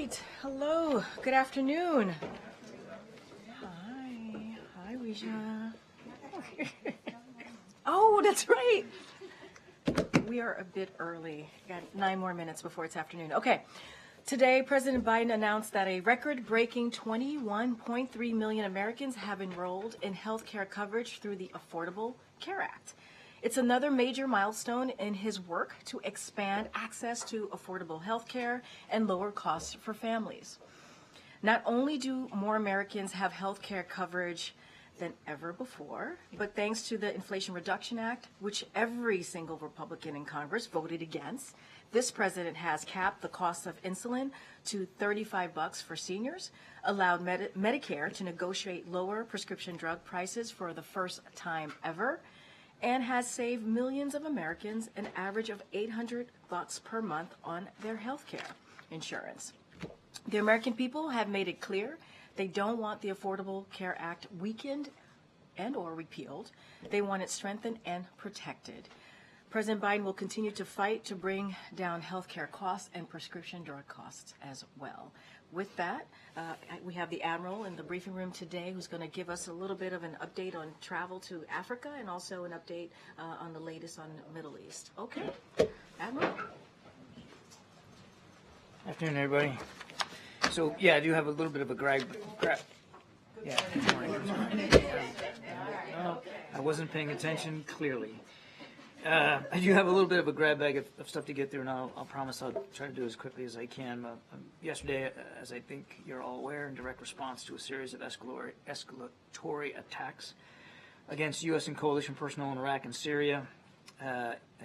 right. Hello. Good afternoon. Hi, Wisha. Oh, that's right. We are a bit early. Got 9 more minutes before it's afternoon. Okay. Today, President Biden announced that a record-breaking 21.3 million Americans have enrolled in health care coverage through the Affordable Care Act. It's another major milestone in his work to expand access to affordable health care and lower costs for families. Not only do more Americans have health care coverage than ever before, but thanks to the Inflation Reduction Act, which every single Republican in Congress voted against, this president has capped the cost of insulin to $35 for seniors, allowed Medicare to negotiate lower prescription drug prices for the first time ever, and has saved millions of Americans an average of $800 per month on their health care insurance. The American people have made it clear they don't want the Affordable Care Act weakened and or repealed. They want it strengthened and protected. President Biden will continue to fight to bring down health care costs and prescription drug costs as well. With that, we have the Admiral in the briefing room today who's going to give us a little bit of an update on travel to Africa and also an update on the latest on the Middle East. Okay, Admiral. Afternoon, everybody. So, yeah, I do have a little bit of a Yeah, good morning. No, I wasn't paying attention, clearly. I do have a little bit of a grab bag of stuff to get through, and I'll promise I'll try to do as quickly as I can. Yesterday, as I think you're all aware, in direct response to a series of escalatory attacks against U.S. and coalition personnel in Iraq and Syria,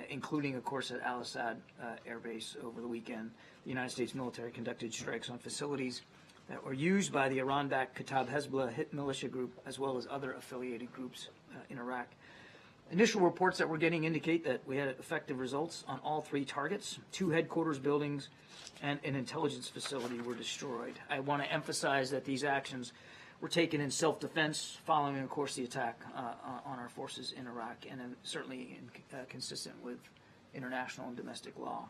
including, of course, at Al-Assad Air Base over the weekend, the United States military conducted strikes on facilities that were used by the Iran-backed Kataib Hezbollah hit militia group, as well as other affiliated groups in Iraq. Initial reports that we're getting indicate that we had effective results on all 3 targets. 2 headquarters buildings and an intelligence facility were destroyed. I want to emphasize that these actions were taken in self-defense following, of course, the attack on our forces in Iraq, and certainly consistent with international and domestic law.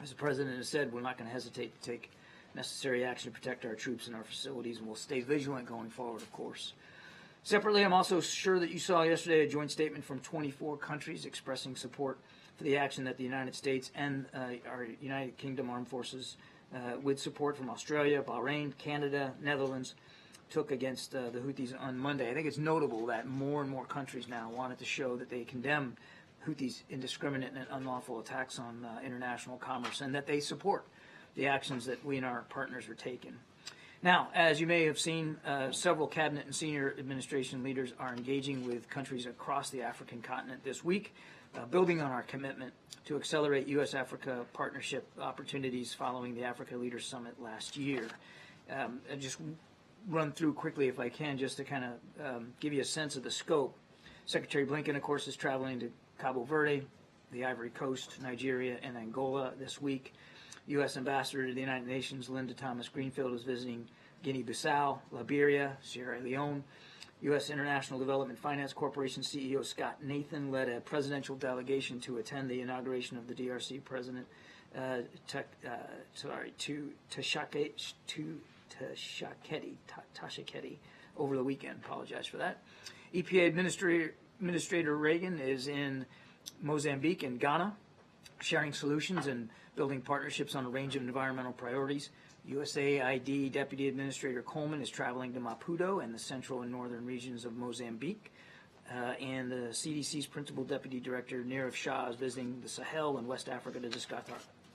As the President has said, we're not going to hesitate to take necessary action to protect our troops and our facilities, and we'll stay vigilant going forward, of course. Separately, I'm also sure that you saw yesterday a joint statement from 24 countries expressing support for the action that the United States and our United Kingdom Armed Forces, with support from Australia, Bahrain, Canada, Netherlands, took against the Houthis on Monday. I think it's notable that more and more countries now wanted to show that they condemn Houthis' indiscriminate and unlawful attacks on international commerce, and that they support the actions that we and our partners are taking. Now, as you may have seen, several cabinet and senior administration leaders are engaging with countries across the African continent this week, building on our commitment to accelerate U.S.-Africa partnership opportunities following the Africa Leaders Summit last year. And just run through quickly, if I can, just to kind of give you a sense of the scope. Secretary Blinken, of course, is traveling to Cabo Verde, the Ivory Coast, Nigeria, and Angola this week. U.S. Ambassador to the United Nations Linda Thomas-Greenfield is visiting Guinea-Bissau, Liberia, Sierra Leone. U.S. International Development Finance Corporation CEO Scott Nathan led a presidential delegation to attend the inauguration of the DRC President Tashaketi over the weekend. Apologize for that. EPA Administrator Reagan is in Mozambique and Ghana, sharing solutions and building partnerships on a range of environmental priorities. USAID Deputy Administrator Coleman is traveling to Maputo and the central and northern regions of Mozambique. And the CDC's Principal Deputy Director, Nirav Shah, is visiting the Sahel and West Africa to discuss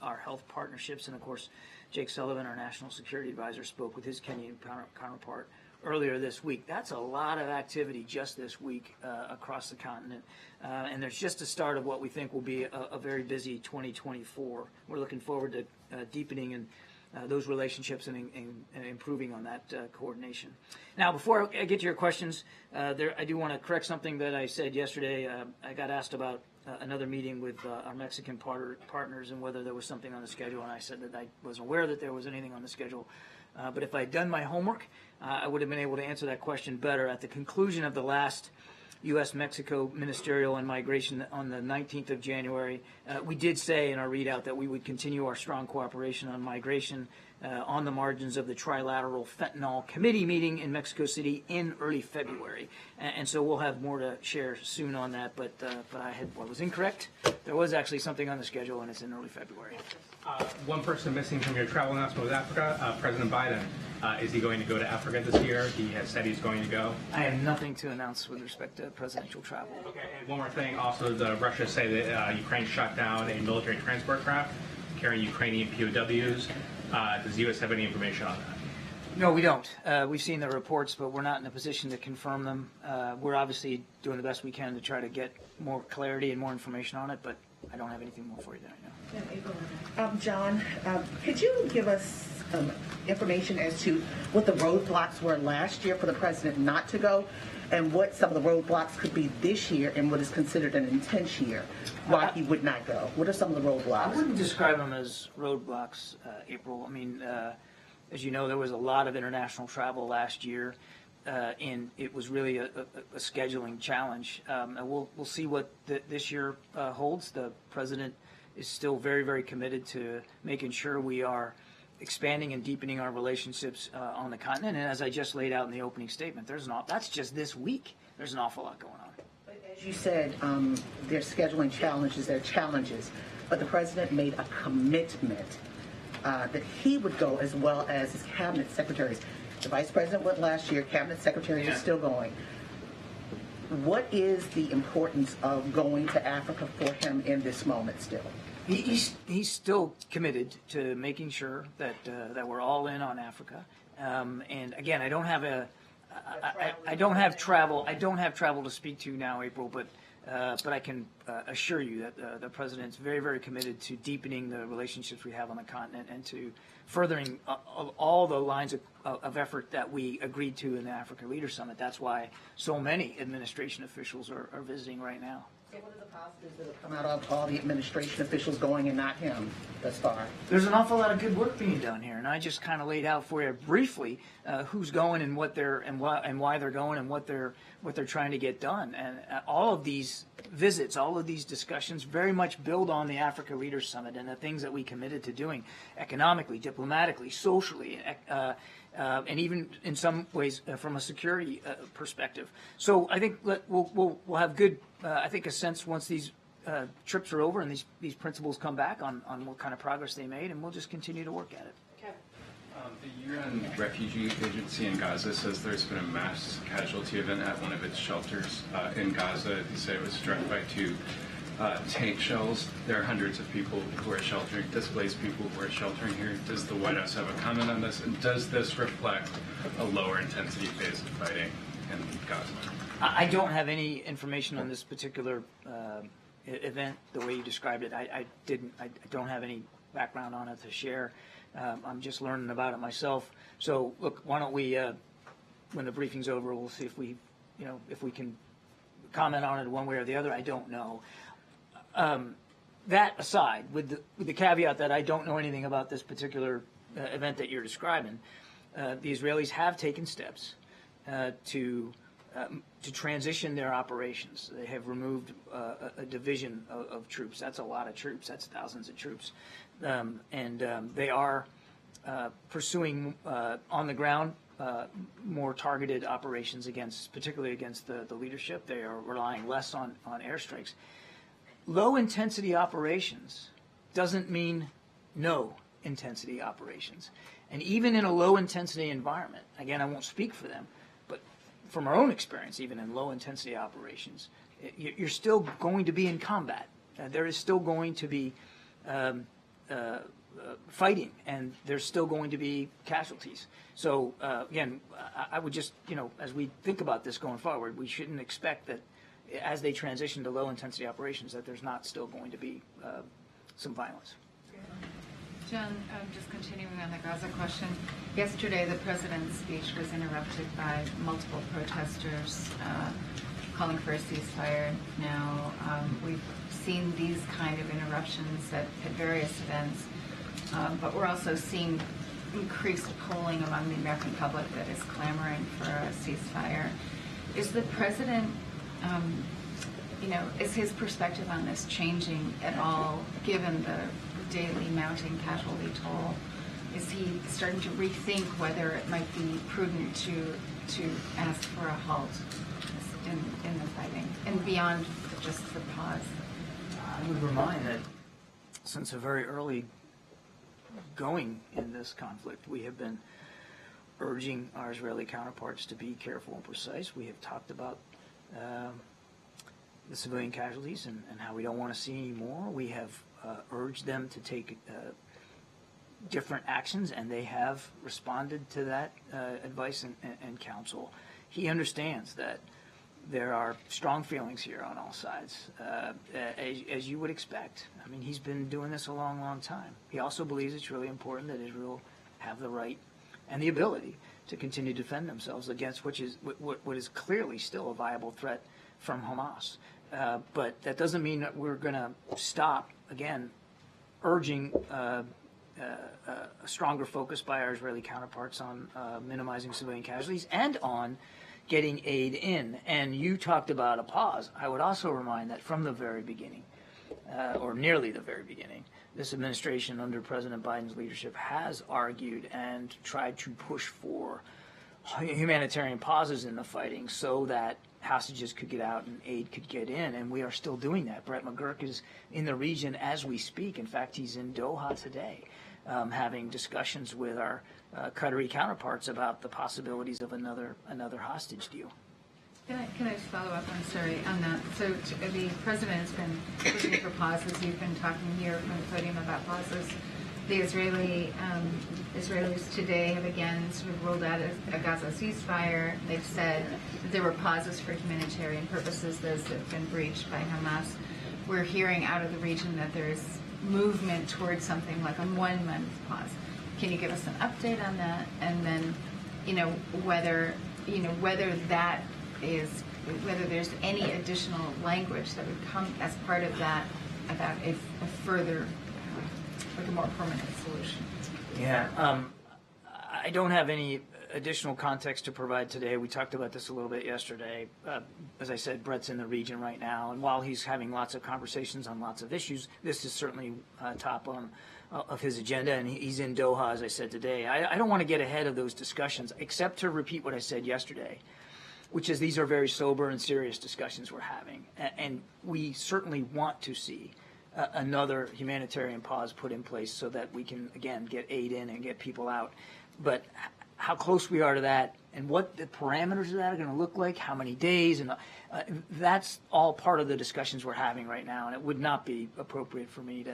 our health partnerships. And, of course, Jake Sullivan, our National Security Advisor, spoke with his Kenyan counterpart earlier this week. That's a lot of activity just this week across the continent. And there's just the start of what we think will be a very busy 2024. We're looking forward to deepening and those relationships and improving on that coordination. Now, before I get to your questions, I do want to correct something that I said yesterday. I got asked about another meeting with our Mexican partners and whether there was something on the schedule, and I said that I wasn't aware that there was anything on the schedule. But if I'd done my homework, I would have been able to answer that question better. At the conclusion of the last U.S.-Mexico Ministerial and Migration on the 19th of January, we did say in our readout that we would continue our strong cooperation on migration on the margins of the Trilateral Fentanyl Committee meeting in Mexico City in early February. And so we'll have more to share soon on that, but I was incorrect. There was actually something on the schedule, and it's in early February. One person missing from your travel announcement was Africa. President Biden, is he going to go to Africa this year? He has said he's going to go. I have nothing to announce with respect to presidential travel. Okay, and one more thing. Also, the Russians say that Ukraine shot down a military transport craft carrying Ukrainian POWs. Does the U.S. have any information on that? No, we don't. We've seen the reports, but we're not in a position to confirm them. We're obviously doing the best we can to try to get more clarity and more information on it, but I don't have anything more for you right now. John, could you give us information as to what the roadblocks were last year for the president not to go, and what some of the roadblocks could be this year, and what is considered an intense year why he would not go? What are some of the roadblocks? I wouldn't describe them as roadblocks, April. I mean, as you know, there was a lot of international travel last year, and it was really a scheduling challenge. We'll see what this year holds. The president is still very, very committed to making sure we are expanding and deepening our relationships on the continent. And as I just laid out in the opening statement, that's just this week. There's an awful lot going on. But as you said, there's scheduling challenges, there are challenges, but the president made a commitment that he would go, as well as his cabinet secretaries. The vice president went last year, cabinet secretaries are still going. What is the importance of going to Africa for him in this moment still? He's still committed to making sure that we're all in on Africa. And again, I don't have travel to speak to now, April, but I can assure you that the president's very, very committed to deepening the relationships we have on the continent and to furthering all the lines of effort that we agreed to in the Africa Leaders Summit. That's why so many administration officials are visiting right now. So what are the positives that have come out of all the administration officials going and not him thus far? There's an awful lot of good work being done here, and I just kind of laid out for you briefly who's going and what they're and why they're going and what they're trying to get done. And all of these visits, all of these discussions, very much build on the Africa Leaders Summit and the things that we committed to doing economically, diplomatically, socially, and even in some ways from a security perspective. So I think we'll have good, I think, a sense once these trips are over and these principals come back on what kind of progress they made, and we'll just continue to work at it. The UN Refugee Agency in Gaza says there's been a mass casualty event at one of its shelters in Gaza. They say it was struck by two tank shells. There are hundreds of people who are sheltering, displaced people who are sheltering here. Does the White House have a comment on this? And does this reflect a lower intensity phase of fighting in Gaza? I don't have any information on this particular event, the way you described it. I don't have any background on it to share. I'm just learning about it myself. So look, why don't we, when the briefing's over, we'll see if we can comment on it one way or the other. I don't know. That aside, with the caveat that I don't know anything about this particular event that you're describing, the Israelis have taken steps to transition their operations. They have removed a division of troops. That's a lot of troops. That's thousands of troops. And they are pursuing on the ground more targeted operations particularly against the leadership. They are relying less on airstrikes. Low intensity operations doesn't mean no intensity operations. And even in a low intensity environment, again, I won't speak for them, but from our own experience, even in low intensity operations, you're still going to be in combat. There is still going to be fighting, and there's still going to be casualties. So again, I would just, as we think about this going forward, we shouldn't expect that as they transition to low intensity operations that there's not still going to be some violence. John, just continuing on the Gaza question, yesterday the president's speech was interrupted by multiple protesters calling for a ceasefire. Now, we've seen these kind of interruptions at various events, but we're also seeing increased polling among the American public that is clamoring for a ceasefire. Is the president, is his perspective on this changing at all, given the daily mounting casualty toll is he starting to rethink whether it might be prudent to ask for a halt in the fighting and beyond just the pause? I would remind that since a very early going in this conflict, we have been urging our Israeli counterparts to be careful and precise. We have talked about the civilian casualties and how we don't want to see any more. We have urged them to take different actions, and they have responded to that advice and counsel. He understands that there are strong feelings here on all sides, as you would expect. I mean, he's been doing this a long, long time. He also believes it's really important that Israel have the right and the ability to continue to defend themselves against what is clearly still a viable threat from Hamas. But that doesn't mean that we're going to stop, again, urging a stronger focus by our Israeli counterparts on minimizing civilian casualties and on getting aid in. And you talked about a pause. I would also remind that from the very beginning, or nearly the very beginning, this administration under President Biden's leadership has argued and tried to push for humanitarian pauses in the fighting so that hostages could get out and aid could get in, and we are still doing that. Brett McGurk is in the region as we speak. In fact, he's in Doha today, having discussions with our Qatari counterparts about the possibilities of another hostage deal. Can I just follow up, I'm sorry, on that? So the president has been pushing for pauses. You've been talking here from the podium about pauses. The Israelis today have again sort of rolled out a Gaza ceasefire. They've said that there were pauses for humanitarian purposes, those that have been breached by Hamas. We're hearing out of the region that there's movement towards something like a 1 month pause. Can you give us an update on that? And then, whether that is, whether there's any additional language that would come as part of that about a further, like a more permanent solution. Yeah, I don't have any additional context to provide today. We talked about this a little bit yesterday. As I said, Brett's in the region right now, and while he's having lots of conversations on lots of issues, this is certainly top of his agenda, and he's in Doha, as I said today. I don't want to get ahead of those discussions, except to repeat what I said yesterday, which is these are very sober and serious discussions we're having, and we certainly want to see another humanitarian pause put in place so that we can, again, get aid in and get people out. But how close we are to that and what the parameters of that are going to look like, how many days, and that's all part of the discussions we're having right now, and it would not be appropriate for me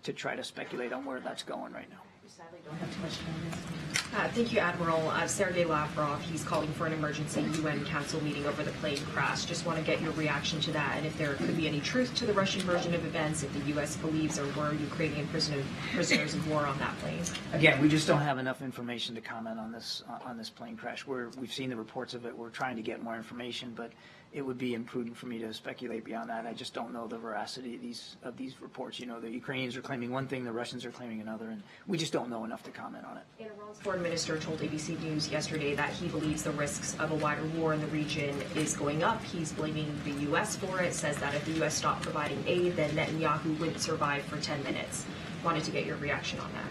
to try to speculate on where that's going right now. We sadly don't have too much time. Thank you, Admiral. Sergei Lavrov, he's calling for an emergency UN Council meeting over the plane crash. Just want to get your reaction to that, and if there could be any truth to the Russian version of events, if the U.S. believes there were Ukrainian prisoners of war on that plane. Again, we just don't have enough information to comment on this plane crash. We've seen the reports of it. We're trying to get more information, but it would be imprudent for me to speculate beyond that. I just don't know the veracity of these reports. The Ukrainians are claiming one thing, the Russians are claiming another, and we just don't know enough to comment on it. And Iran's foreign minister told ABC News yesterday that he believes the risks of a wider war in the region is going up. He's blaming the U.S. for it, says that if the U.S. stopped providing aid, then Netanyahu wouldn't survive for 10 minutes. Wanted to get your reaction on that.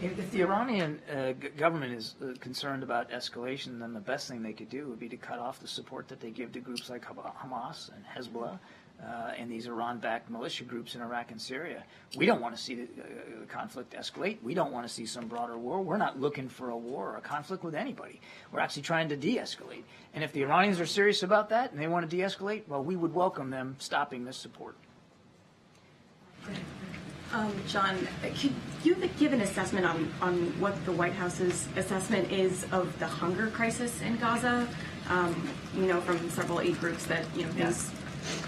If the Iranian government is concerned about escalation, then the best thing they could do would be to cut off the support that they give to groups like Hamas and Hezbollah and these Iran-backed militia groups in Iraq and Syria. We don't want to see the conflict escalate. We don't want to see some broader war. We're not looking for a war or a conflict with anybody. We're actually trying to de-escalate. And if the Iranians are serious about that and they want to de-escalate, well, we would welcome them stopping this support. John, could you give an assessment on what the White House's assessment is of the hunger crisis in Gaza? From several aid groups that things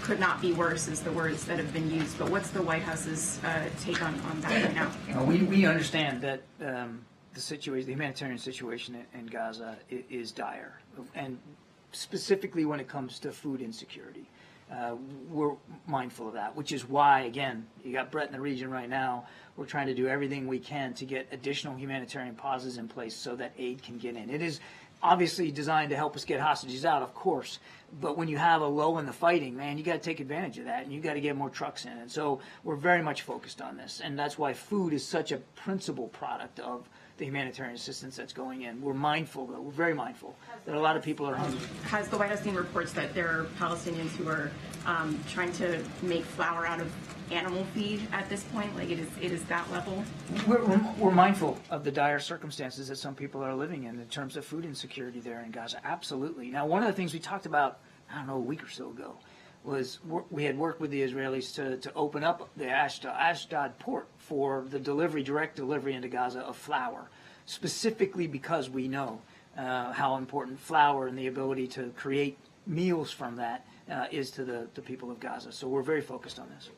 could not be worse is the words that have been used. But what's the White House's take on that right now? We understand that the humanitarian situation in Gaza is dire, and specifically when it comes to food insecurity. We're mindful of that, which is why, again, you got Brett in the region right now. We're trying to do everything we can to get additional humanitarian pauses in place so that aid can get in. It is obviously designed to help us get hostages out, of course. But when you have a lull in the fighting, man, you got to take advantage of that, and you got to get more trucks in. And so we're very much focused on this, and that's why food is such a principal product of the humanitarian assistance that's going in. We're mindful, though. We're very mindful that a lot of people are hungry. Has the White House seen reports that there are Palestinians who are trying to make flour out of animal feed at this point? Like it is that level? We're mindful of the dire circumstances that some people are living in terms of food insecurity there in Gaza. Absolutely. Now, one of the things we talked about, I don't know, a week or so ago, was we had worked with the Israelis to open up the Ashdod port for the direct delivery into Gaza of flour, specifically because we know how important flour and the ability to create meals from that is to the people of Gaza. So we're very focused on this.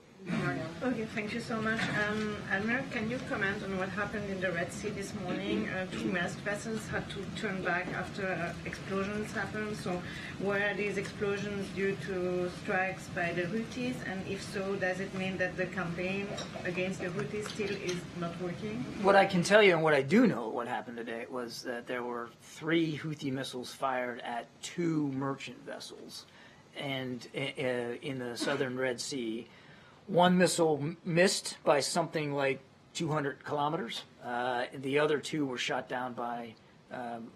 Okay, thank you so much. Admiral, can you comment on what happened in the Red Sea this morning? 2 masked vessels had to turn back after explosions happened. So were these explosions due to strikes by the Houthis? And if so, does it mean that the campaign against the Houthis still is not working? What I can tell you, and what I do know what happened today, was that there were 3 Houthi missiles fired at 2 merchant vessels and in the southern Red Sea. 1 missile missed by something like 200 kilometers. The other 2 were shot down by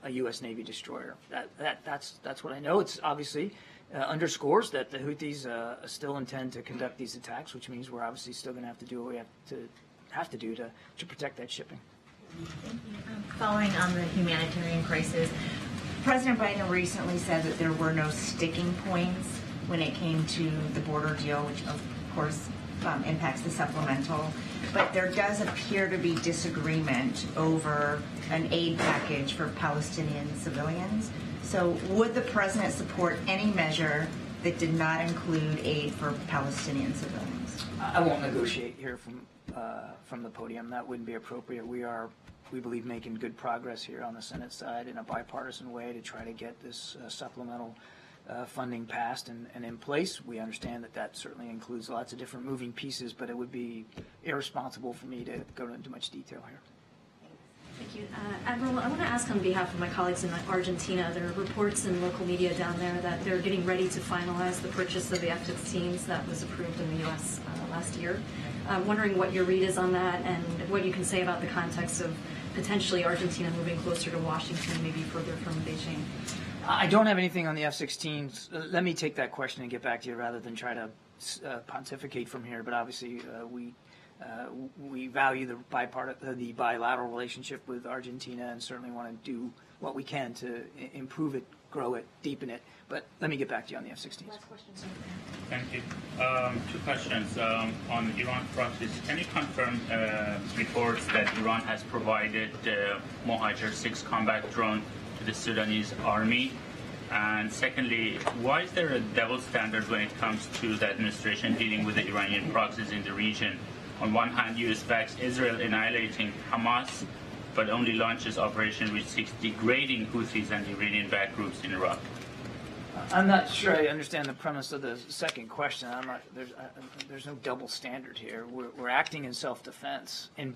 a U.S. Navy destroyer. That's what I know. It's obviously underscores that the Houthis still intend to conduct these attacks, which means we're obviously still going to have to do what we have to do to protect that shipping. Following on the humanitarian crisis, President Biden recently said that there were no sticking points when it came to the border deal, which of course impacts the supplemental, but there does appear to be disagreement over an aid package for Palestinian civilians. So would the president support any measure that did not include aid for Palestinian civilians? I won't negotiate here from the podium. That wouldn't be appropriate. We believe, making good progress here on the Senate side in a bipartisan way to try to get this supplemental funding passed and in place. We understand that certainly includes lots of different moving pieces, but it would be irresponsible for me to go into much detail here. Thank you. Admiral, I want to ask on behalf of my colleagues in Argentina, there are reports in local media down there that they're getting ready to finalize the purchase of the F16s that was approved in the U.S. Last year. I'm wondering what your read is on that and what you can say about the context of potentially Argentina moving closer to Washington, maybe further from Beijing. I don't have anything on the F-16s. Let me take that question and get back to you rather than try to pontificate from here. But obviously, we value the bilateral relationship with Argentina and certainly want to do what we can to improve it, grow it, deepen it. But let me get back to you on the F-16s. Last question, sir. Thank you. 2 questions. On Iran proxies, can you confirm reports that Iran has provided Mohajer 6 combat drone to the Sudanese army? And secondly, why is there a double standard when it comes to the administration dealing with the Iranian proxies in the region? On one hand, U.S. backs Israel annihilating Hamas, but only launches Operation which seeks degrading Houthis and Iranian-backed groups in Iraq. I'm not sure I understand the premise of the second question. There's no double standard here. We're acting in self-defense in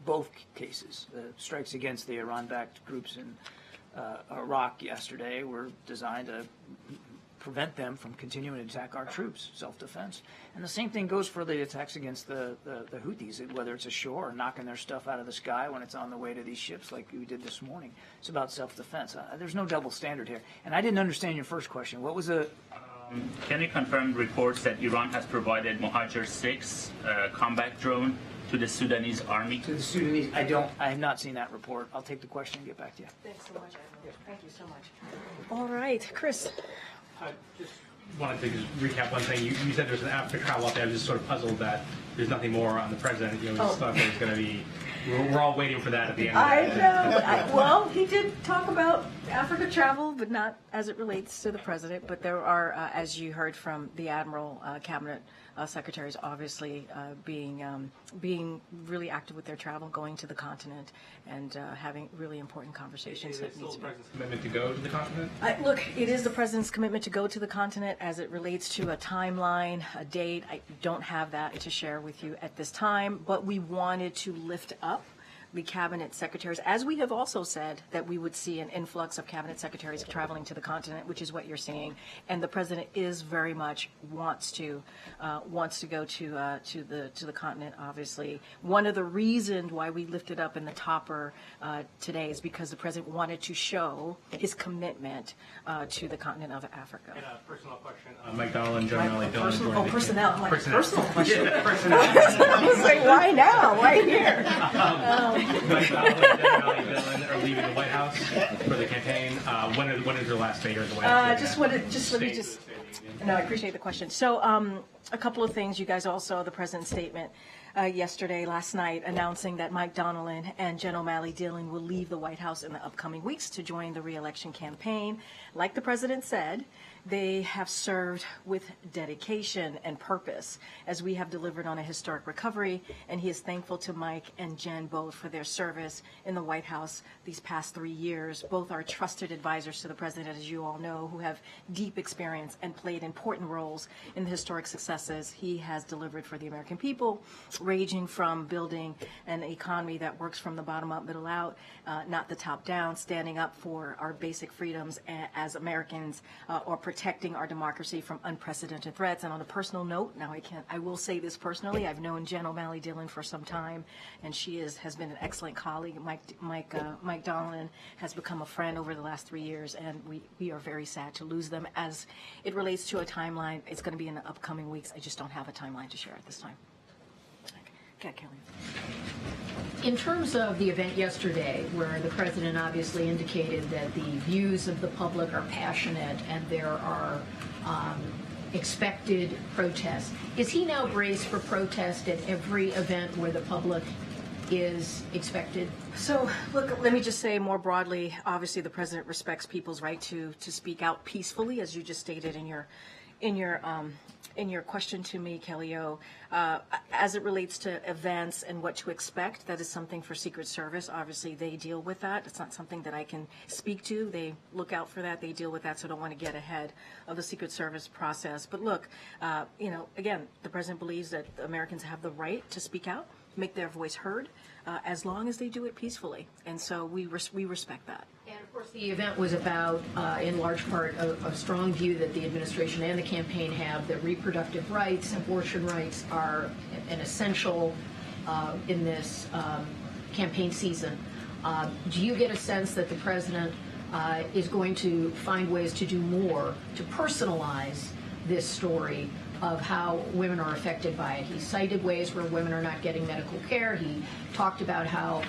both cases. The strikes against the Iran-backed groups in Iraq yesterday were designed to prevent them from continuing to attack our troops, self-defense. And the same thing goes for the attacks against the Houthis, whether it's ashore or knocking their stuff out of the sky when it's on the way to these ships like we did this morning. It's about self-defense. There's no double standard here. And I didn't understand your first question. What was the... Can you confirm reports that Iran has provided Mohajer 6 combat drone to the Sudanese army? To the Sudanese, I have not seen that report. I'll take the question and get back to you. Thanks so much, Admiral. Thank you so much. All right, Chris. I just wanted to just recap one thing. You said there's an app for travel out there. I was just sort of puzzled that there's nothing more on the president. You know, just thought there was going to be. We're all waiting for that at the end. I know. Well, he did talk about Africa travel, but not as it relates to the president. But there are, as you heard from the Admiral, cabinet secretaries, obviously being really active with their travel, going to the continent, and having really important conversations. Is it still the president's commitment to go to the continent? Look, it is the president's commitment to go to the continent as it relates to a timeline, a date. I don't have that to share with you at this time, but we wanted to lift up the cabinet secretaries, as we have also said that we would see an influx of cabinet secretaries traveling to the continent, which is what you're seeing, and the president is very much wants to go to the continent. Obviously, one of the reasons why we lifted up in the topper today is because the president wanted to show his commitment to the continent of Africa. And a personal question, Mike Donald and John Malley Dillon. Personnel. Personal question. Yeah, personnel. I was like, why now? Why here? Mike Donald and John Malley Dillon are leaving the White House for the campaign. When is their last day here at the White House? No, I appreciate the question. So, a couple of things. You guys all saw the president's statement last night, announcing that Mike Donilon and Jen O'Malley Dillon will leave the White House in the upcoming weeks to join the re-election campaign. Like the president said, they have served with dedication and purpose as we have delivered on a historic recovery, and he is thankful to Mike and Jen both for their service in the White House these past 3 years. Both are trusted advisors to the president, as you all know, who have deep experience and played important roles in the historic successes he has delivered for the American people, ranging from building an economy that works from the bottom up, middle out, not the top down, standing up for our basic freedoms as Americans, or protecting our democracy from unprecedented threats. And on a personal note, now I will say this personally, I've known Jen O'Malley Dillon for some time, and she has been an excellent colleague. Mike Donilon has become a friend over the last 3 years, and we are very sad to lose them. As it relates to a timeline, it's going to be in the upcoming weeks. I just don't have a timeline to share at this time. Okay, Kelly. In terms of the event yesterday, where the president obviously indicated that the views of the public are passionate and there are expected protests, is he now braced for protest at every event where the public is expected? So, look, let me just say more broadly, obviously the president respects people's right to speak out peacefully, as you just stated in your question to me, Kelly O. As it relates to events and what to expect, that is something for Secret Service. Obviously, they deal with that. It's not something that I can speak to. They look out for that. They deal with that, so I don't want to get ahead of the Secret Service process. But look, again, the president believes that Americans have the right to speak out, make their voice heard, as long as they do it peacefully. And so we respect that. And of course, the event was about, in large part, a strong view that the administration and the campaign have that reproductive rights, abortion rights are an essential in this campaign season. Do you get a sense that the president is going to find ways to do more to personalize this story of how women are affected by it? He cited ways where women are not getting medical care. He talked about how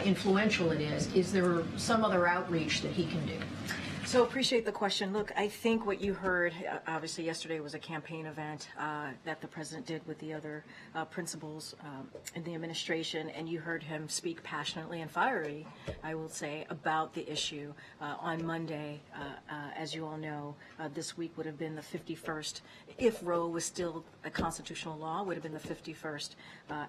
influential it is. Is there some other outreach that he can do? So appreciate the question. Look, I think what you heard, obviously yesterday was a campaign event that the president did with the other principals in the administration, and you heard him speak passionately and fiery, I will say, about the issue. On Monday, as you all know, this week would have been the 51st, if Roe was still a constitutional law, would have been the 51st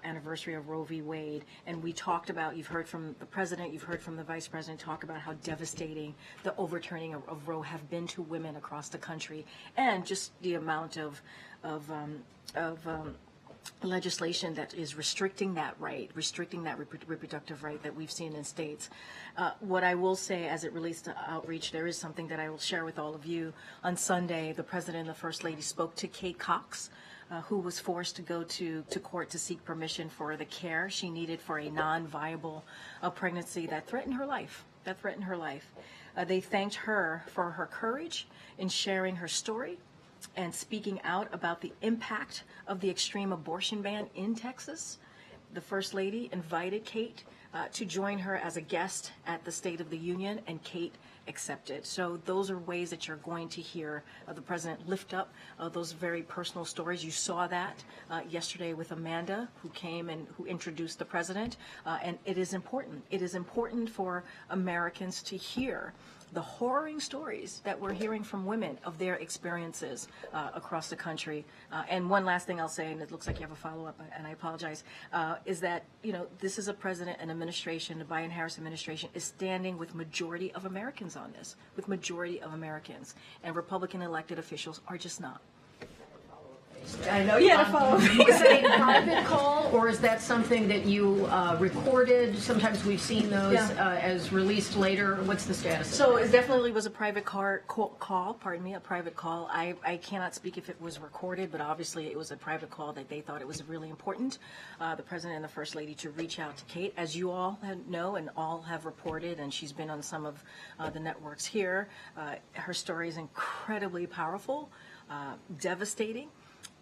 anniversary of Roe v. Wade. And we talked about, you've heard from the president, you've heard from the vice president talk about how devastating the overturning of Roe have been to women across the country, and just the amount of legislation that is restricting that right, reproductive right that we've seen in states. What I will say as it relates to outreach, there is something that I will share with all of you. On Sunday, the president and the first lady spoke to Kate Cox, who was forced to go to court to seek permission for the care she needed for a non-viable pregnancy that threatened her life. They thanked her for her courage in sharing her story and speaking out about the impact of the extreme abortion ban in Texas. The First Lady invited Kate to join her as a guest at the State of the Union, and Kate accepted. So those are ways that you're going to hear the president lift up those very personal stories. You saw that yesterday with Amanda, who came and who introduced the president, and it is important. It is important for Americans to hear the harrowing stories that we're hearing from women of their experiences across the country. And one last thing I'll say, and it looks like you have a follow-up, and I apologize, is that, this is a president and administration, the Biden-Harris administration is standing with majority of Americans on this, with majority of Americans. And Republican elected officials are just not. I know you had a phone. Is that a private call, or is that something that you recorded? Sometimes we've seen those as released later. What's the status? So it definitely was a private call. Pardon me, a private call. I cannot speak if it was recorded, but obviously it was a private call that they thought it was really important, the President and the First Lady, to reach out to Kate, as you all know and all have reported, and she's been on some of the networks here. Her story is incredibly powerful, devastating.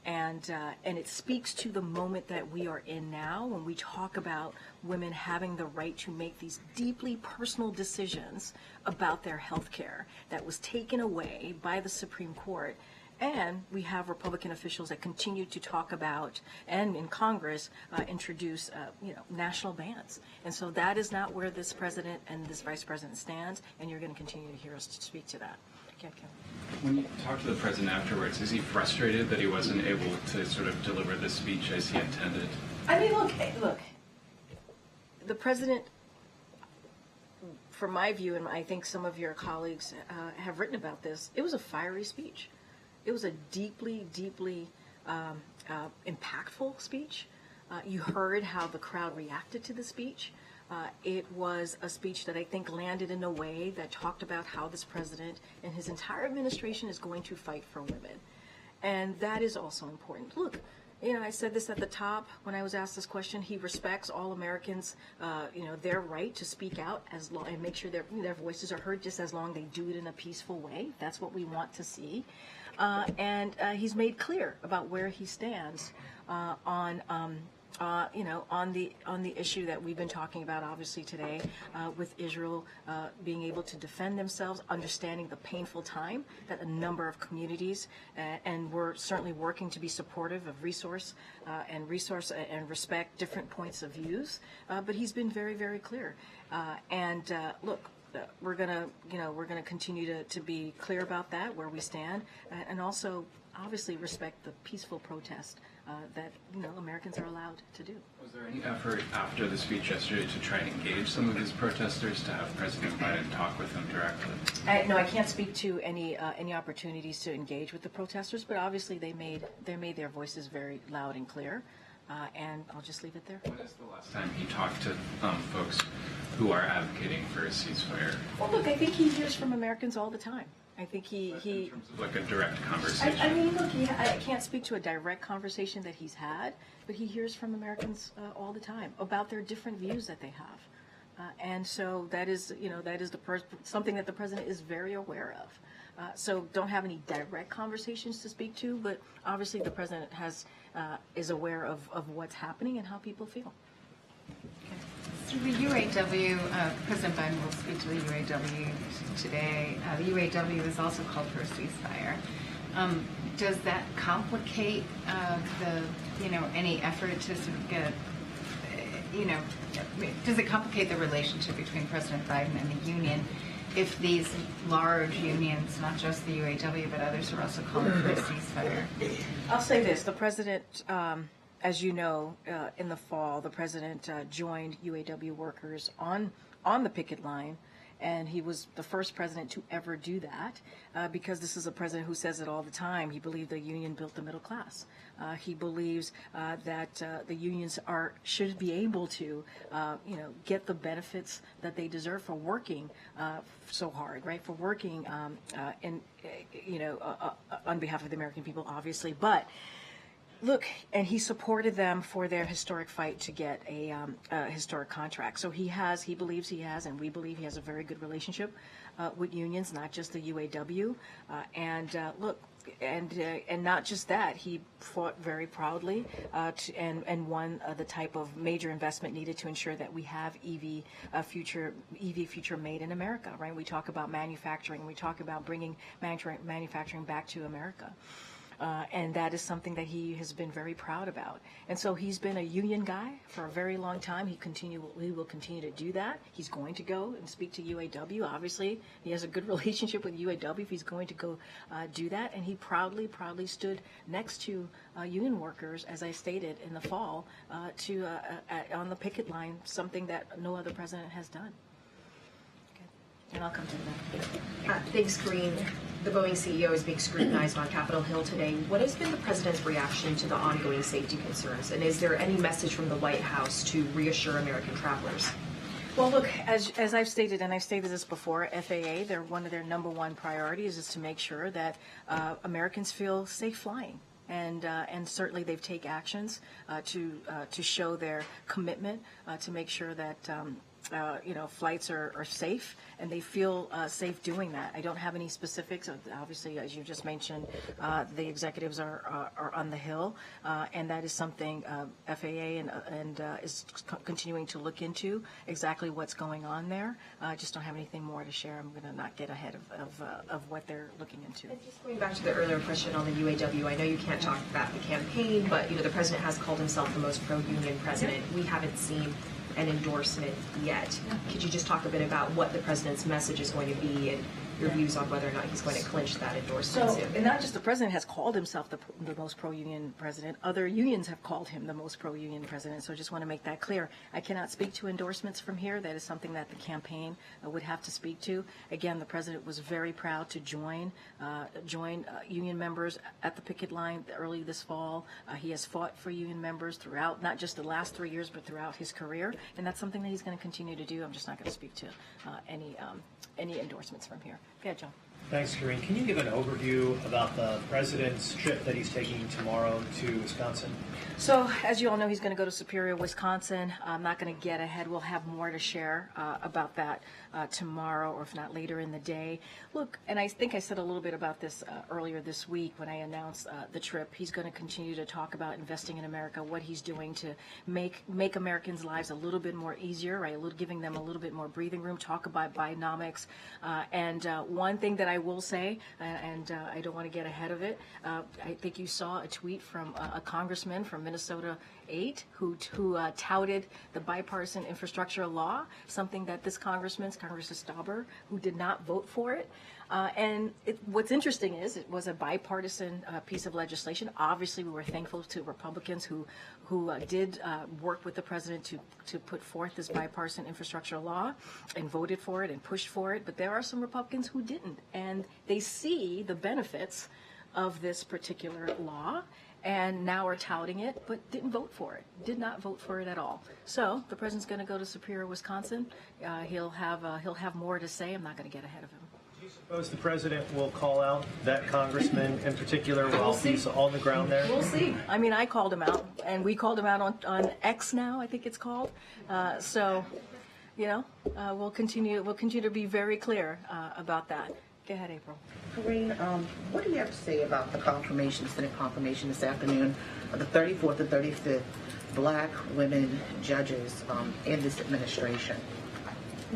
And it speaks to the moment that we are in now when we talk about women having the right to make these deeply personal decisions about their health care that was taken away by the Supreme Court. And we have Republican officials that continue to talk about, and in Congress, introduce national bans. And so that is not where this president and this vice president stands, and you're going to continue to hear us speak to that. Okay, when you talk to the president afterwards, is he frustrated that he wasn't able to sort of deliver the speech as he intended? I mean, look, the president, from my view, and I think some of your colleagues have written about this, it was a fiery speech. It was a deeply, deeply impactful speech. You heard how the crowd reacted to the speech. It was a speech that I think landed in a way that talked about how this president and his entire administration is going to fight for women. And that is also important. Look, I said this at the top when I was asked this question. He respects all Americans, their right to speak out as long and make sure their voices are heard, just as long as they do it in a peaceful way. That's what we want to see. And he's made clear about where he stands on the issue that we've been talking about, obviously today, with Israel being able to defend themselves, understanding the painful time that a number of communities, and we're certainly working to be supportive of resource and respect different points of views. But he's been very, very clear. Look. We're gonna continue to be clear about that, where we stand, and also obviously respect the peaceful protest that Americans are allowed to do. Was there any effort after the speech yesterday to try and engage some of these protesters, to have President Biden talk with them directly? No, I can't speak to any opportunities to engage with the protesters, but obviously they made their voices very loud and clear. And I'll just leave it there. When is the last time he talked to folks who are advocating for a ceasefire? Well, look, I think he hears from Americans all the time. I think he in terms of like a direct conversation. I mean, look, I can't speak to a direct conversation that he's had, but he hears from Americans all the time about their different views that they have. And so that is something that the president is very aware of. So don't have any direct conversations to speak to, but obviously the president is aware of what's happening and how people feel. Okay. So the UAW, President Biden will speak to the UAW today. The UAW is also called for a ceasefire. Does that complicate any effort to sort of get, does it complicate the relationship between President Biden and the union if these large unions, not just the UAW, but others, are also calling for a ceasefire? I'll say this. The president, as you know, in the fall, the president joined UAW workers on the picket line, and he was the first president to ever do that because this is a president who says it all the time. He believed the union built the middle class. He believes that the unions should be able to, get the benefits that they deserve for working so hard, right? For working on behalf of the American people, obviously, but. Look, and he supported them for their historic fight to get a historic contract. So he believes he has, and we believe he has a very good relationship with unions, not just the UAW. And not just that, he fought very proudly and won the type of major investment needed to ensure that we have EV future made in America, right? We talk about manufacturing, we talk about bringing manufacturing back to America. And that is something that he has been very proud about. And so he's been a union guy for a very long time. He will continue to do that. He's going to go and speak to UAW. Obviously, he has a good relationship with UAW if he's going to go do that. And he proudly stood next to union workers, as I stated in the fall, on the picket line, something that no other president has done. Okay. And I'll come to that. Thanks, Karine. The Boeing CEO is being scrutinized on Capitol Hill today. What has been the president's reaction to the ongoing safety concerns? And is there any message from the White House to reassure American travelers? Well, look, as I've stated, and I've stated this before, FAA, one of their number one priorities is to make sure that Americans feel safe flying. And certainly they've taken actions to show their commitment to make sure that flights are safe, and they feel safe doing that. I don't have any specifics. Obviously, as you just mentioned, the executives are on the Hill, and that is something FAA and is continuing to look into exactly what's going on there. I just don't have anything more to share. I'm going to not get ahead of what they're looking into. And just going back to the earlier question on the UAW, I know you can't talk about the campaign, but the president has called himself the most pro-union president. We haven't seen an endorsement yet. Could you just talk a bit about what the president's message is going to be and your views on whether or not he's going to clinch that endorsement soon? And not just the president has called himself the most pro-union president, other unions have called him the most pro-union president, so I just want to make that clear. I cannot speak to endorsements from here. That is something that the campaign would have to speak to. Again, the president was very proud to join union members at the picket line early this fall. He has fought for union members throughout, not just the last 3 years, but throughout his career, and that's something that he's going to continue to do. I'm just not going to speak to any endorsements from here. Go ahead, John. Thanks, Karine. Can you give an overview about the president's trip that he's taking tomorrow to Wisconsin? So, as you all know, he's going to go to Superior, Wisconsin. I'm not going to get ahead. We'll have more to share about that tomorrow, or if not later in the day. Look, and I think I said a little bit about this earlier this week when I announced the trip. He's going to continue to talk about investing in America, what he's doing to make Americans' lives a little bit more easier, right? Giving them a little bit more breathing room. Talk about Bidenomics. And one thing that I will say, and I don't want to get ahead of it, I think you saw a tweet from a congressman from Minnesota 8 who touted the bipartisan infrastructure law, something that this Congressman Stauber, who did not vote for it. And what's interesting is it was a bipartisan piece of legislation. Obviously, we were thankful to Republicans who did work with the president to put forth this bipartisan infrastructure law and voted for it and pushed for it. But there are some Republicans who didn't, and they see the benefits of this particular law and now are touting it, but didn't vote for it, did not vote for it at all. So the president's going to go to Superior, Wisconsin. He'll have more to say. I'm not going to get ahead of him. Do you suppose the president will call out that congressman in particular while he's on the ground there? We'll see. I mean, I called him out, and we called him out on X now, I think it's called. We'll continue to be very clear about that. Go ahead, April. Karine, what do you have to say about the Senate confirmation this afternoon of the 34th and 35th black women judges in this administration?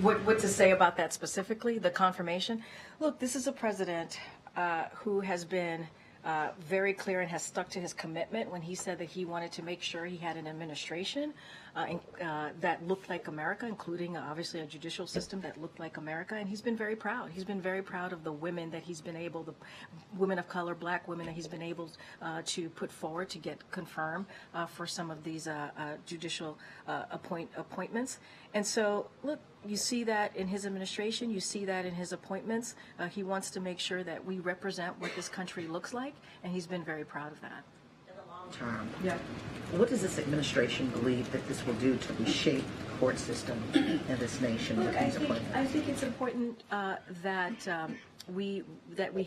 What to say about that specifically, the confirmation? Look, this is a president who has been very clear and has stuck to his commitment when he said that he wanted to make sure he had an administration that looked like America, including obviously a judicial system that looked like America. And he's been very proud. He's been very proud of the women that he's been able, the women of color, black women that he's been able to put forward to get confirmed for some of these judicial appointments. And so, look, you see that in his administration. You see that in his appointments. He wants to make sure that we represent what this country looks like, and he's been very proud of that. Term. Yeah. What does this administration believe that this will do to reshape the court system in this nation? Look, I think it's important that we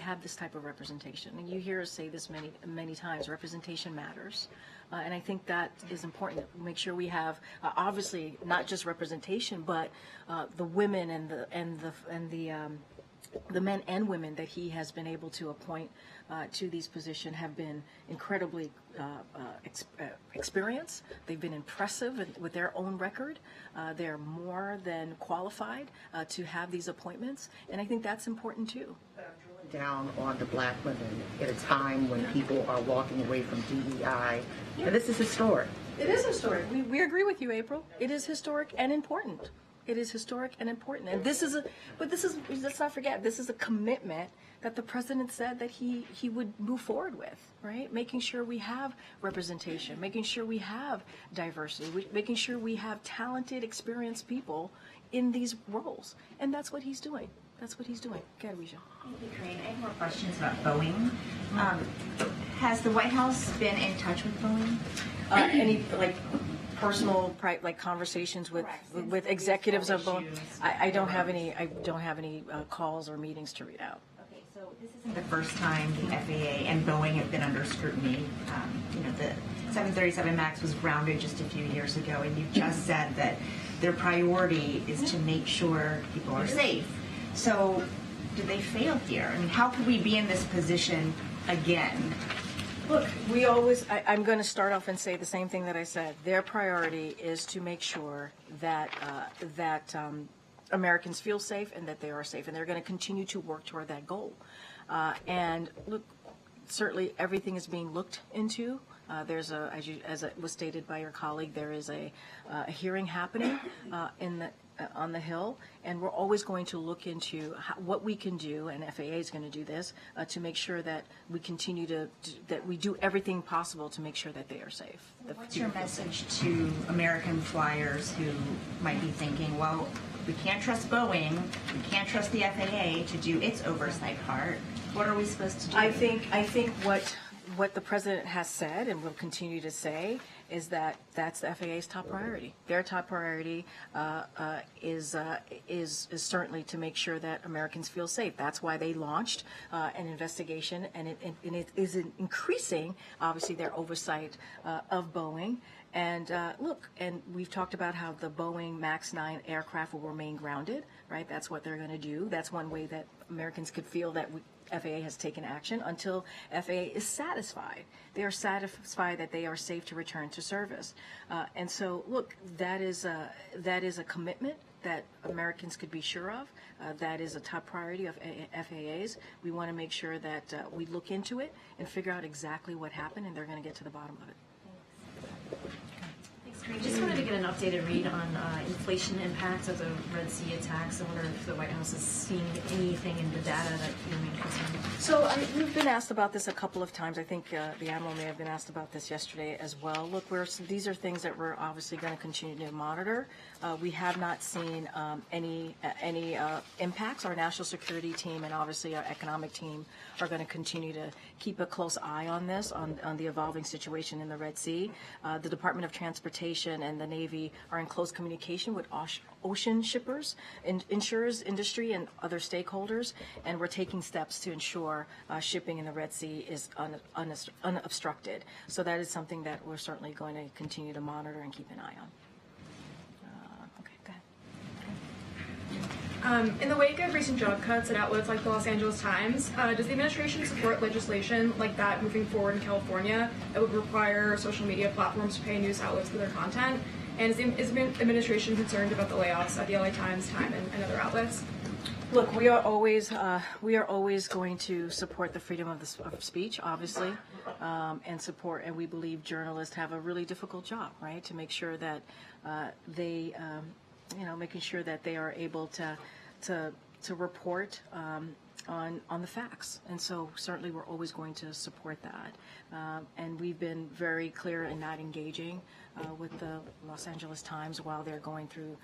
have this type of representation, and you hear us say this many times. Representation matters, and I think that is important. Make sure we have obviously not just representation, but the women and the men and women that he has been able to appoint to these positions have been incredibly experienced. They've been impressive with their own record. They're more than qualified to have these appointments, and I think that's important too. Down on the black women at a time when people are walking away from DEI, and this is historic. It is historic. We agree with you, April. It is historic and important. It is historic and important. And let's not forget, this is a commitment that the president said that he would move forward with, right? Making sure we have representation, making sure we have diversity, making sure we have talented, experienced people in these roles. And that's what he's doing. that's what he's doing. Go ahead, Risha. Thank you, Karine. I have more questions about Boeing. Has the White House been in touch with Boeing? Any personal conversations with executives of Boeing? I don't have any calls or meetings to read out. Okay, so this isn't the first time the FAA and Boeing have been under scrutiny. The 737 MAX was grounded just a few years ago, and you just said that their priority is to make sure people are safe. So, did they fail here? I mean, how could we be in this position again? Look, I'm going to start off and say the same thing that I said. Their priority is to make sure that Americans feel safe and that they are safe, and they're going to continue to work toward that goal. And look, certainly everything is being looked into. There's as it was stated by your colleague, there is a hearing happening on the Hill, and we're always going to look into what we can do, and FAA is going to do this, to make sure that we continue that we do everything possible to make sure that they are safe. What's your message to American flyers who might be thinking, well, we can't trust Boeing, we can't trust the FAA to do its oversight part. What are we supposed to do? I think what the president has said and will continue to say is that that's the FAA's top priority. Their top priority is certainly to make sure that Americans feel safe. That's why they launched an investigation, and it is increasing, obviously, their oversight of Boeing. And look, and we've talked about how the Boeing MAX 9 aircraft will remain grounded, right? That's what they're going to do. That's one way that Americans could feel that FAA has taken action until FAA is satisfied. They are satisfied that they are safe to return to service. And so, look, that is a commitment that Americans could be sure of. That is a top priority of FAA's. We want to make sure that we look into it and figure out exactly what happened, and they're going to get to the bottom of it. Just wanted to get an updated read on inflation impacts of the Red Sea attacks. I wonder if the White House is seeing anything in the data that you may concern. So we've been asked about this a couple of times. I think the Admiral may have been asked about this yesterday as well. Look, these are things that we're obviously going to continue to monitor. We have not seen any impacts. Our national security team and obviously our economic team are going to continue to keep a close eye on this, on the evolving situation in the Red Sea. The Department of Transportation and the Navy are in close communication with ocean shippers, insurers, industry, and other stakeholders, and we're taking steps to ensure shipping in the Red Sea is unobstructed. So that is something that we're certainly going to continue to monitor and keep an eye on. Okay, go ahead. In the wake of recent job cuts at outlets like the Los Angeles Times, does the administration support legislation like that moving forward in California that would require social media platforms to pay news outlets for their content? And is the administration concerned about the layoffs at the LA Times, Time, and other outlets? Look, we are always going to support the freedom of speech, obviously, and we believe journalists have a really difficult job, right? To make sure that they, making sure that they are able to report on the facts, and so certainly we're always going to support that. And we've been very clear in not engaging with the Los Angeles Times while they're going through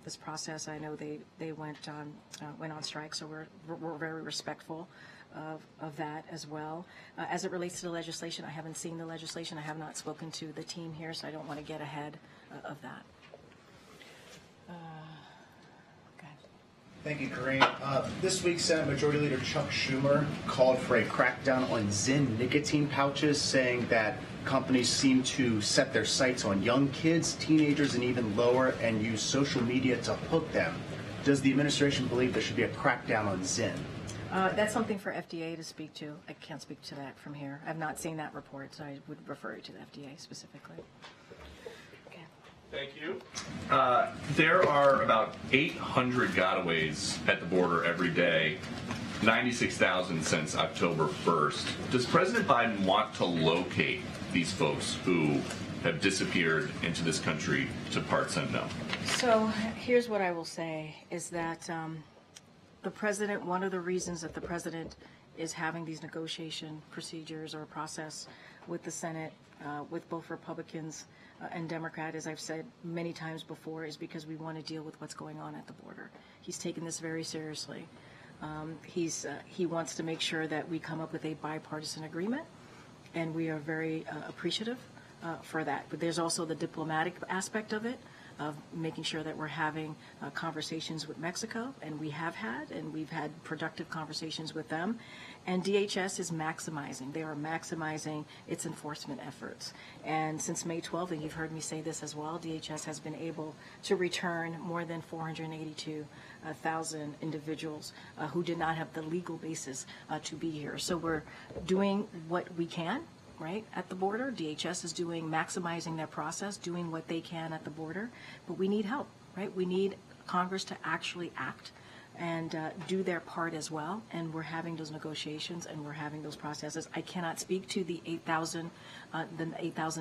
this process. I know they went on strike, so we're very respectful of that as well. As it relates to the legislation, I haven't seen the legislation. I have not spoken to the team here, so I don't want to get ahead of that. Thank you, Karine. This week, Senate Majority Leader Chuck Schumer called for a crackdown on Zin nicotine pouches, saying that companies seem to set their sights on young kids, teenagers, and even lower, and use social media to hook them. Does the administration believe there should be a crackdown on Zin? That's something for FDA to speak to. I can't speak to that from here. I've not seen that report, so I would refer you to the FDA specifically. Thank you. There are about 800 gotaways at the border every day, 96,000 since October 1st. Does President Biden want to locate these folks who have disappeared into this country to parts unknown? So here's what I will say is that the president, one of the reasons that the president is having these negotiation procedures or process with the Senate, with both Republicans and Democrat, as I've said many times before, is because we want to deal with what's going on at the border. He's taken this very seriously. He wants to make sure that we come up with a bipartisan agreement, and we are very appreciative for that. But there's also the diplomatic aspect of it, of making sure that we're having conversations with Mexico, and we have had, and we've had productive conversations with them. And DHS is maximizing. They are maximizing its enforcement efforts. And since May 12th, and you've heard me say this as well, DHS has been able to return more than 482,000 individuals who did not have the legal basis to be here. So we're doing what we can, right, at the border. DHS is maximizing their process, doing what they can at the border. But we need help, right? We need Congress to actually act and do their part as well, and we're having those negotiations and we're having those processes. I cannot speak to the 8,000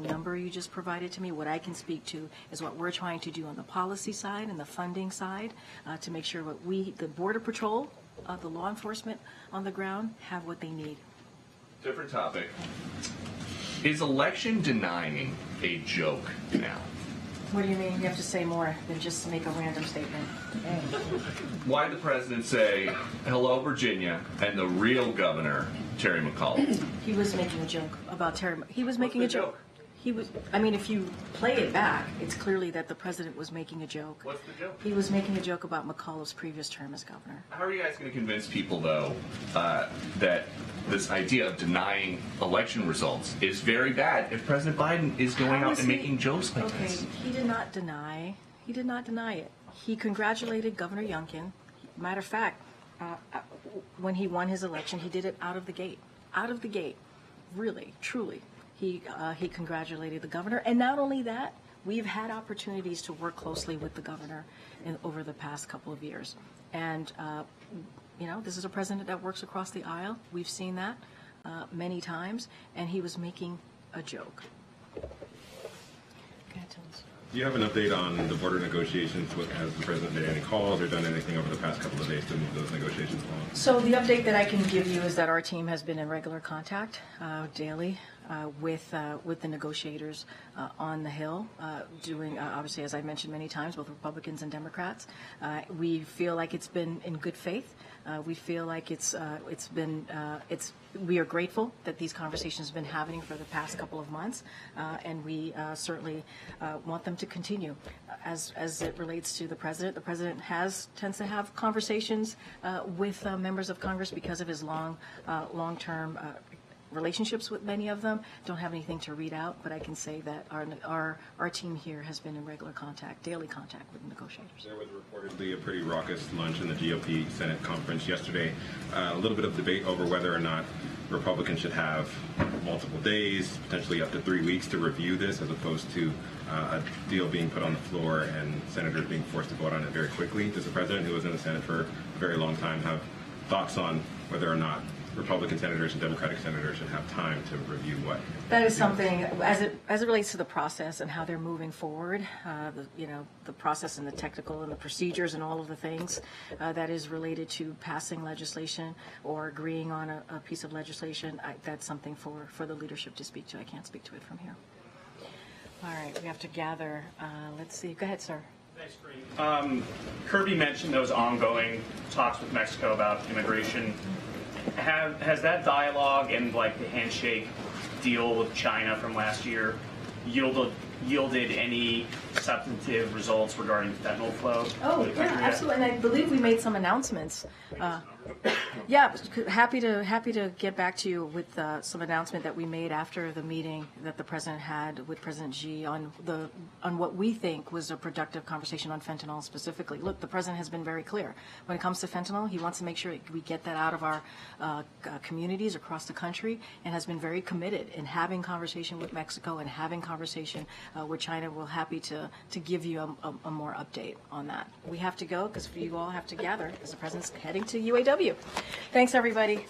number you just provided to me. What I can speak to is what we're trying to do on the policy side and the funding side to make sure that the Border Patrol, the law enforcement on the ground, have what they need. Different topic. Is election denying a joke now? What do you mean? You have to say more than just make a random statement. Why did the president say, hello, Virginia, and the real governor, Terry McAuliffe? He was making a joke about Terry. He was making a joke. I mean, if you play it back, it's clearly that the president was making a joke. What's the joke? He was making a joke about McAuliffe's previous term as governor. How are you guys going to convince people, though, that this idea of denying election results is very bad if President Biden is going out and making jokes like this? He did not deny it. He congratulated Governor Youngkin. Matter of fact, when he won his election, he did it out of the gate. Out of the gate. Really, truly. He congratulated the governor. And not only that, we've had opportunities to work closely with the governor over the past couple of years. And, this is a president that works across the aisle. We've seen that many times. And he was making a joke. Go ahead, tell us. Do you have an update on the border negotiations? Has the president made any calls or done anything over the past couple of days to move those negotiations along? So the update that I can give you is that our team has been in regular contact daily with the negotiators on the Hill, doing obviously, as I mentioned many times, both Republicans and Democrats. We feel like it's been in good faith. We feel like we are grateful that these conversations have been happening for the past couple of months, and we certainly want them to continue. As it relates to the president tends to have conversations with members of Congress because of his long-term relationships with many of them. Don't have anything to read out, but I can say that our team here has been in regular contact, daily contact with negotiators. There was reportedly a pretty raucous lunch in the GOP Senate conference yesterday. A little bit of debate over whether or not Republicans should have multiple days, potentially up to 3 weeks to review this, as opposed to a deal being put on the floor and senators being forced to vote on it very quickly. Does the president, who was in the Senate for a very long time, have thoughts on whether or not Republican senators and Democratic senators should have time to review what? That is something, as it relates to the process and how they're moving forward, the process and the technical and the procedures and all of the things that is related to passing legislation or agreeing on a piece of legislation. That's something for the leadership to speak to. I can't speak to it from here. All right, we have to gather. Let's see. Go ahead, sir. Thanks, Karine. Kirby mentioned those ongoing talks with Mexico about immigration. Has that dialogue and the handshake deal with China from last year yielded any substantive results regarding fentanyl flow? Oh, yeah, absolutely. And I believe we made some announcements. Yeah, happy to get back to you with some announcement that we made after the meeting that the president had with President Xi on what we think was a productive conversation on fentanyl specifically. Look, the president has been very clear. When it comes to fentanyl, he wants to make sure we get that out of our communities across the country, and has been very committed in having conversation with Mexico and having conversation with China. We're happy to give you a more update on that. We have to go because you all have to gather because the president's heading to UAW. Thanks, everybody.